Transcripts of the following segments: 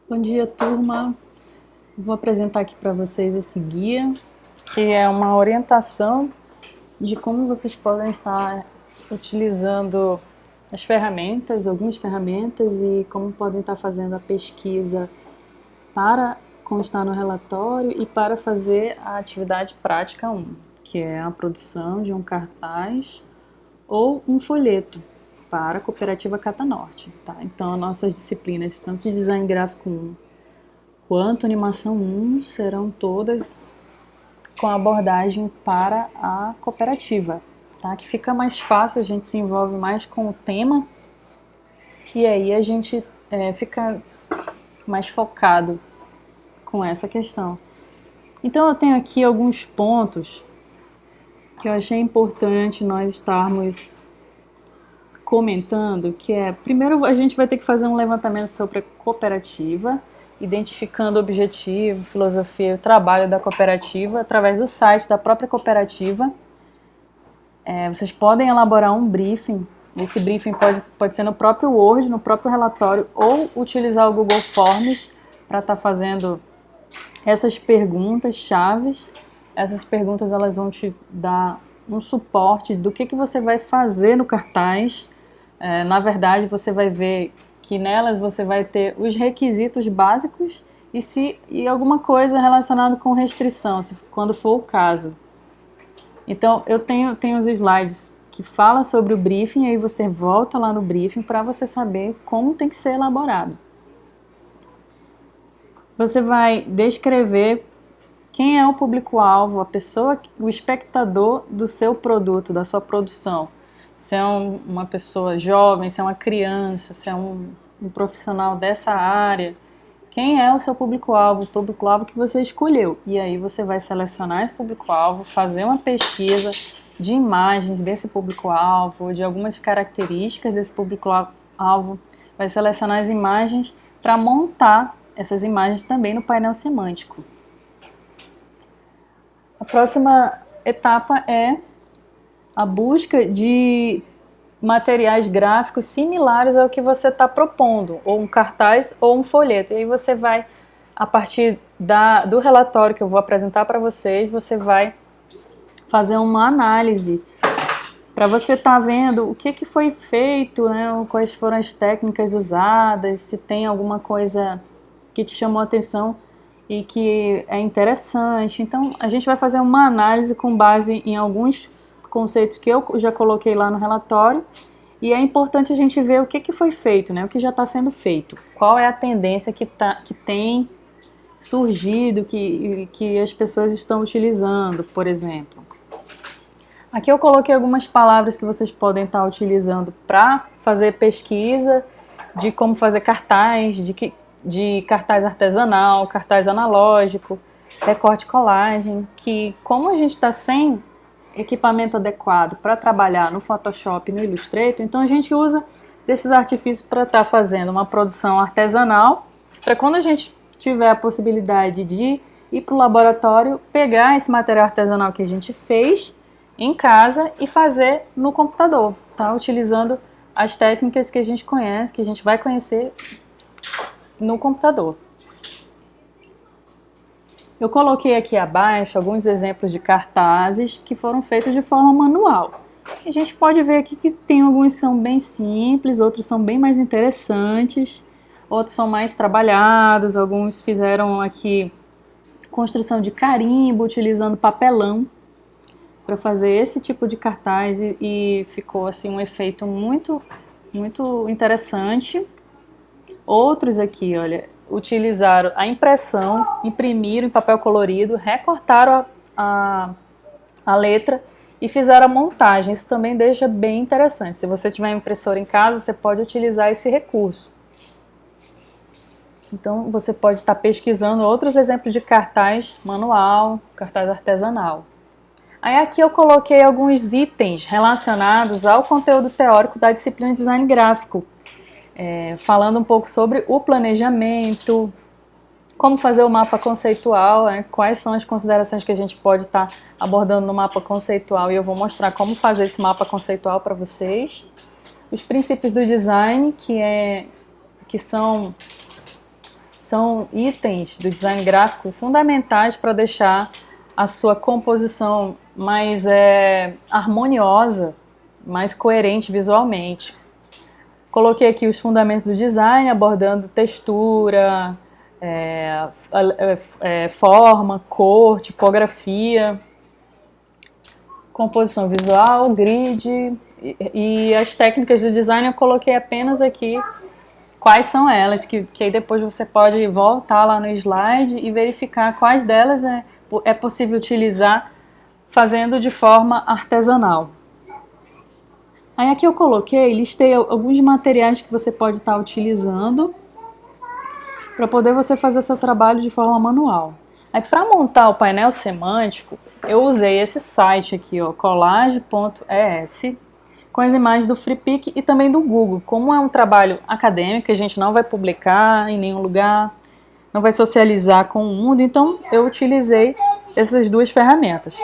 Bom dia, turma. Vou apresentar aqui para vocês esse guia, que é uma orientação de como vocês podem estar utilizando as ferramentas, algumas ferramentas, e como podem estar fazendo a pesquisa para constar no relatório e para fazer a atividade prática 1, que é a produção de um cartaz ou um folheto para a Cooperativa Catanorte. Tá? Então, as nossas disciplinas, tanto de design gráfico 1 quanto animação 1, serão todas com abordagem para a cooperativa, tá? Que fica mais fácil, a gente se envolve mais com o tema e aí a gente fica mais focado com essa questão. Então eu tenho aqui alguns pontos que eu achei importante nós estarmos comentando, que é, primeiro a gente vai ter que fazer um levantamento sobre a cooperativa, identificando o objetivo, filosofia e o trabalho da cooperativa através do site da própria cooperativa. Vocês podem elaborar um briefing. Esse briefing pode ser no próprio Word, no próprio relatório, ou utilizar o Google Forms para estar fazendo essas perguntas chaves. Essas perguntas elas vão te dar um suporte do que você vai fazer no cartaz. Na verdade, você vai ver que nelas você vai ter os requisitos básicos e alguma coisa relacionada com restrição, quando for o caso. Então, eu tenho os slides que falam sobre o briefing, e aí você volta lá no briefing para você saber como tem que ser elaborado. Você vai descrever quem é o público-alvo, a pessoa, o espectador do seu produto, da sua produção. Se é uma pessoa jovem, se é uma criança, se é um profissional dessa área, quem é o seu público-alvo, o público-alvo que você escolheu. E aí você vai selecionar esse público-alvo, fazer uma pesquisa de imagens desse público-alvo, de algumas características desse público-alvo, vai selecionar as imagens para montar essas imagens também no painel semântico. A próxima etapa é a busca de materiais gráficos similares ao que você está propondo, ou um cartaz ou um folheto. E aí você vai, a partir do relatório que eu vou apresentar para vocês, você vai fazer uma análise para você estar vendo o que foi feito, né, quais foram as técnicas usadas, se tem alguma coisa que te chamou a atenção e que é interessante. Então, a gente vai fazer uma análise com base em alguns conceitos que eu já coloquei lá no relatório, e é importante a gente ver o que foi feito, né? O que já está sendo feito, qual é a tendência que tem surgido, que as pessoas estão utilizando, por exemplo. Aqui eu coloquei algumas palavras que vocês podem estar utilizando para fazer pesquisa de como fazer cartaz, de cartaz artesanal, cartaz analógico, recorte e colagem, que como a gente está sem equipamento adequado para trabalhar no Photoshop e no Illustrator, então a gente usa desses artifícios para estar fazendo uma produção artesanal, para quando a gente tiver a possibilidade de ir para o laboratório, pegar esse material artesanal que a gente fez em casa e fazer no computador, tá? Utilizando as técnicas que a gente conhece, que a gente vai conhecer no computador. Eu coloquei aqui abaixo alguns exemplos de cartazes que foram feitos de forma manual. A gente pode ver aqui que tem alguns que são bem simples, outros são bem mais interessantes, outros são mais trabalhados, alguns fizeram aqui construção de carimbo utilizando papelão para fazer esse tipo de cartaz e ficou assim um efeito muito, muito interessante. Outros aqui, olha, utilizaram a impressão, imprimiram em papel colorido, recortaram a letra e fizeram a montagem. Isso também deixa bem interessante. Se você tiver impressora em casa, você pode utilizar esse recurso. Então, você pode estar pesquisando outros exemplos de cartaz manual, cartaz artesanal. Aí aqui eu coloquei alguns itens relacionados ao conteúdo teórico da disciplina de design gráfico. Falando um pouco sobre o planejamento, como fazer o mapa conceitual, quais são as considerações que a gente pode estar abordando no mapa conceitual, e eu vou mostrar como fazer esse mapa conceitual para vocês. Os princípios do design, que são são itens do design gráfico fundamentais para deixar a sua composição mais harmoniosa, mais coerente visualmente. Coloquei aqui os fundamentos do design, abordando textura, forma, cor, tipografia, composição visual, grid e as técnicas do design eu coloquei apenas aqui quais são elas, que aí depois você pode voltar lá no slide e verificar quais delas é possível utilizar fazendo de forma artesanal. Aí aqui eu listei alguns materiais que você pode estar utilizando para poder você fazer seu trabalho de forma manual. Aí para montar o painel semântico, eu usei esse site aqui, ó, collage.es, com as imagens do FreePic e também do Google. Como é um trabalho acadêmico, a gente não vai publicar em nenhum lugar, não vai socializar com o mundo, então eu utilizei essas duas ferramentas.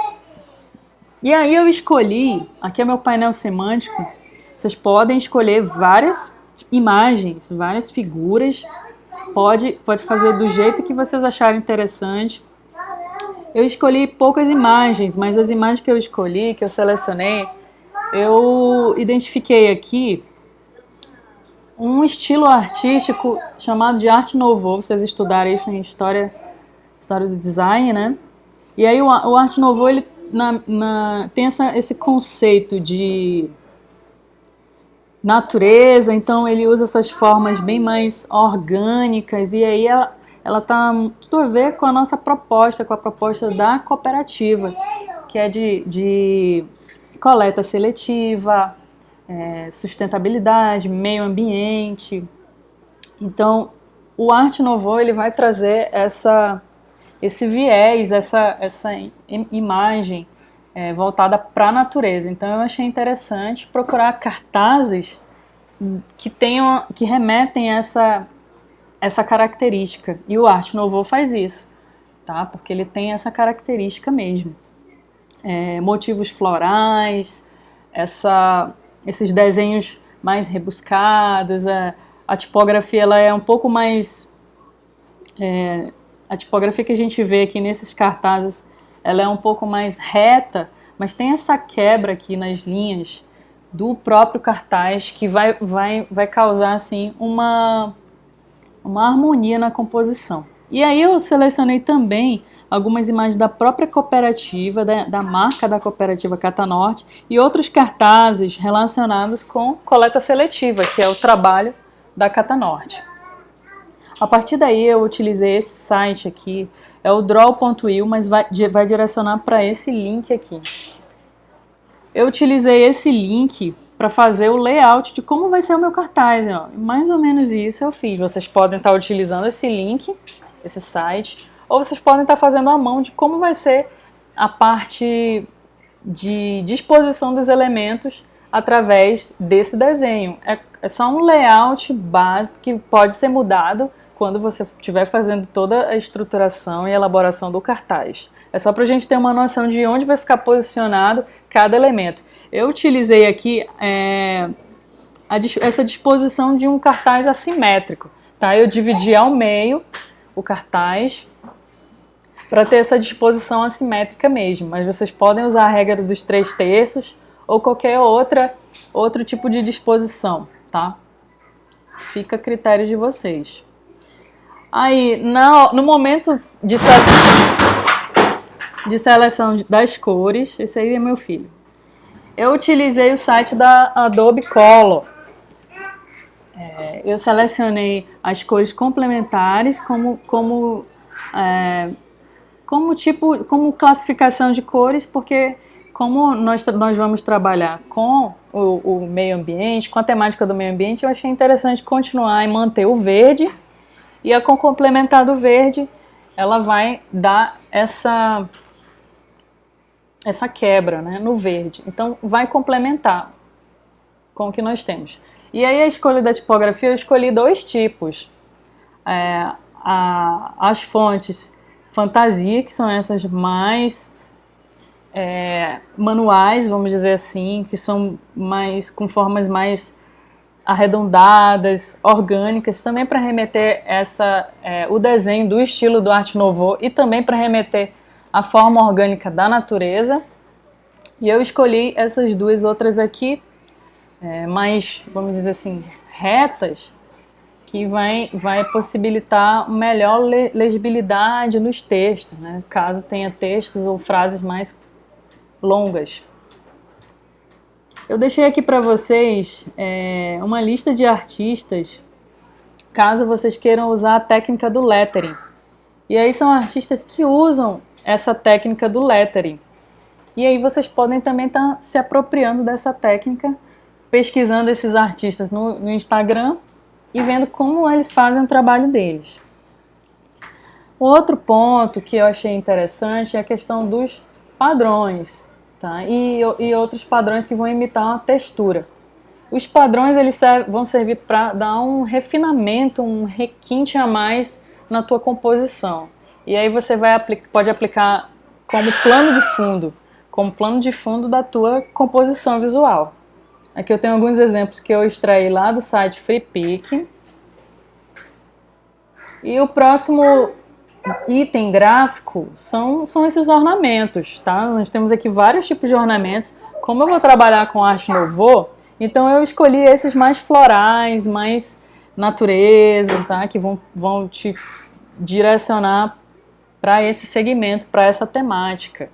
E aí eu escolhi, aqui é meu painel semântico, vocês podem escolher várias imagens, várias figuras, pode fazer do jeito que vocês acharem interessante. Eu escolhi poucas imagens, mas as imagens que eu escolhi, que eu selecionei, eu identifiquei aqui um estilo artístico chamado de Art Nouveau. Vocês estudaram isso em história do design, né? E aí o Art Nouveau, ele tem esse conceito de natureza, então ele usa essas formas bem mais orgânicas, e aí ela tá tudo a ver com a nossa proposta, com a proposta da cooperativa, que é de coleta seletiva, sustentabilidade, meio ambiente. Então, o Art Nouveau, ele vai trazer esse viés, essa imagem voltada para a natureza. Então, eu achei interessante procurar cartazes que remetem a essa característica. E o Art Nouveau faz isso, tá? Porque ele tem essa característica mesmo. Motivos florais, esses desenhos mais rebuscados, a tipografia ela é um pouco mais... a tipografia que a gente vê aqui nesses cartazes, ela é um pouco mais reta, mas tem essa quebra aqui nas linhas do próprio cartaz que vai causar assim uma harmonia na composição. E aí eu selecionei também algumas imagens da própria cooperativa, da marca da cooperativa Catanorte, e outros cartazes relacionados com coleta seletiva, que é o trabalho da Catanorte. A partir daí eu utilizei esse site aqui, é o draw.io, mas vai direcionar para esse link aqui. Eu utilizei esse link para fazer o layout de como vai ser o meu cartaz, ó. Mais ou menos isso eu fiz. Vocês podem estar utilizando esse link, esse site, ou vocês podem estar fazendo à mão de como vai ser a parte de disposição dos elementos através desse desenho. É só um layout básico que pode ser mudado quando você estiver fazendo toda a estruturação e elaboração do cartaz. É só para a gente ter uma noção de onde vai ficar posicionado cada elemento. Eu utilizei aqui essa disposição de um cartaz assimétrico, tá? Eu dividi ao meio o cartaz para ter essa disposição assimétrica mesmo, mas vocês podem usar a regra dos 3/3 ou qualquer outro tipo de disposição, tá? Fica a critério de vocês. Aí, no momento de seleção das cores, esse aí é meu filho, eu utilizei o site da Adobe Color. Eu selecionei as cores complementares como classificação de cores, porque como nós vamos trabalhar com o meio ambiente, com a temática do meio ambiente, eu achei interessante continuar e manter o verde. E a cor complementar do verde, ela vai dar essa quebra, né, no verde. Então, vai complementar com o que nós temos. E aí, a escolha da tipografia, eu escolhi 2 tipos. As fontes fantasia, que são essas mais manuais, vamos dizer assim, que são com formas mais arredondadas, orgânicas, também para remeter o desenho do estilo do Art Nouveau e também para remeter a forma orgânica da natureza. E eu escolhi essas duas outras aqui, mais, vamos dizer assim, retas, que vai possibilitar melhor legibilidade nos textos, né? Caso tenha textos ou frases mais longas. Eu deixei aqui para vocês uma lista de artistas, caso vocês queiram usar a técnica do lettering. E aí são artistas que usam essa técnica do lettering. E aí vocês podem também estar se apropriando dessa técnica, pesquisando esses artistas no Instagram e vendo como eles fazem o trabalho deles. O outro ponto que eu achei interessante é a questão dos padrões. Tá? E outros padrões que vão imitar uma textura. Os padrões eles vão servir para dar um refinamento, um requinte a mais na tua composição. E aí você pode aplicar como plano de fundo da tua composição visual. Aqui eu tenho alguns exemplos que eu extraí lá do site FreePic. E o próximo item gráfico são esses ornamentos, tá? Nós temos aqui vários tipos de ornamentos. Como eu vou trabalhar com Art Nouveau, então eu escolhi esses mais florais, mais natureza, tá? Que vão te direcionar para esse segmento, para essa temática.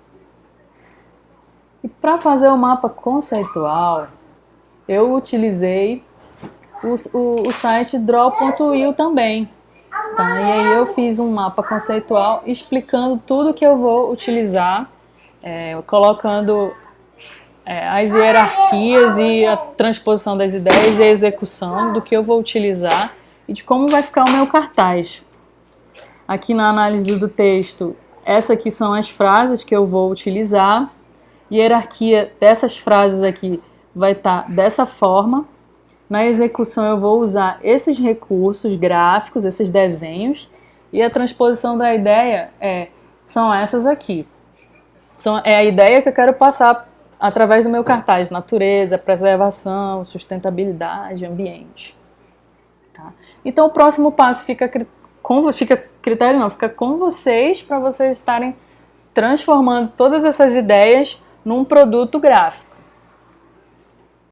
E para fazer o mapa conceitual, eu utilizei o site draw.io também. Tá, e aí eu fiz um mapa conceitual explicando tudo que eu vou utilizar, colocando as hierarquias e a transposição das ideias e a execução do que eu vou utilizar e de como vai ficar o meu cartaz. Aqui na análise do texto, essas aqui são as frases que eu vou utilizar. A hierarquia dessas frases aqui vai estar dessa forma. Na execução eu vou usar esses recursos gráficos, esses desenhos, e a transposição da ideia são essas aqui. É a ideia que eu quero passar através do meu cartaz: natureza, preservação, sustentabilidade, ambiente. Tá? Então o próximo passo fica com vocês, para vocês estarem transformando todas essas ideias num produto gráfico.